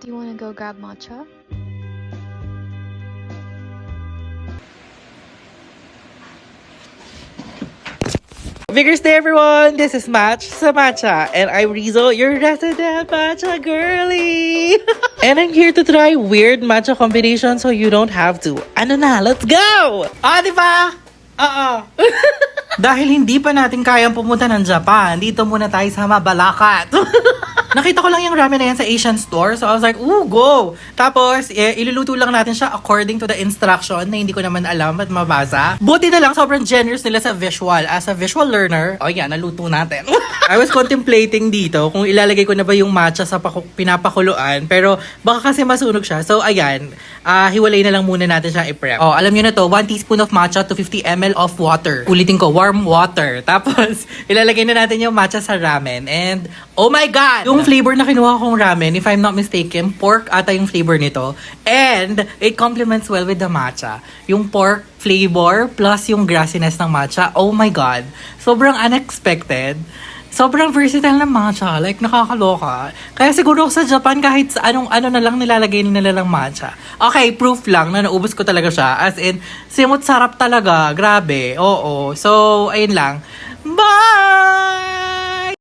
Do you want to go grab matcha? Vigorous Day, everyone! This is Match sa Matcha, and I'm Rizzo, your resident matcha girly! And I'm here to try weird matcha combinations so you don't have to. Ano na? Let's go! Diba? Oo. Dahil hindi pa natin kayang pumunta ng Japan, dito muna tayo sa Mabalacat. Nakita ko lang yung ramen na yan sa Asian store. So I was like, ooh, go! Tapos, iluluto lang natin siya according to the instruction na hindi ko naman alam at mabasa. Buti na lang, sobrang generous nila sa visual. As a visual learner, yan, naluto natin. I was contemplating dito kung ilalagay ko na ba yung matcha sa pinapakuluan. Pero baka kasi masunog siya. So ayan, hiwalay na lang muna natin siya i-prep. Alam nyo na to, 1 teaspoon of matcha to 50 ml of water. Ulitin ko, warm water. Tapos, ilalagay na natin yung matcha sa ramen. And, oh my God! Yung flavor na kinuha kong ramen, if I'm not mistaken, pork ata yung flavor nito. And, it complements well with the matcha. Yung pork flavor plus yung grassiness ng matcha, oh my God. Sobrang unexpected. Sobrang versatile ng matcha. Like, nakakaloka. Kaya siguro sa Japan, kahit sa ano na lang nilalagay nila ng matcha. Okay, proof lang na naubos ko talaga siya. As in, simot sarap talaga. Grabe. Oo. So, ayun lang. Bye!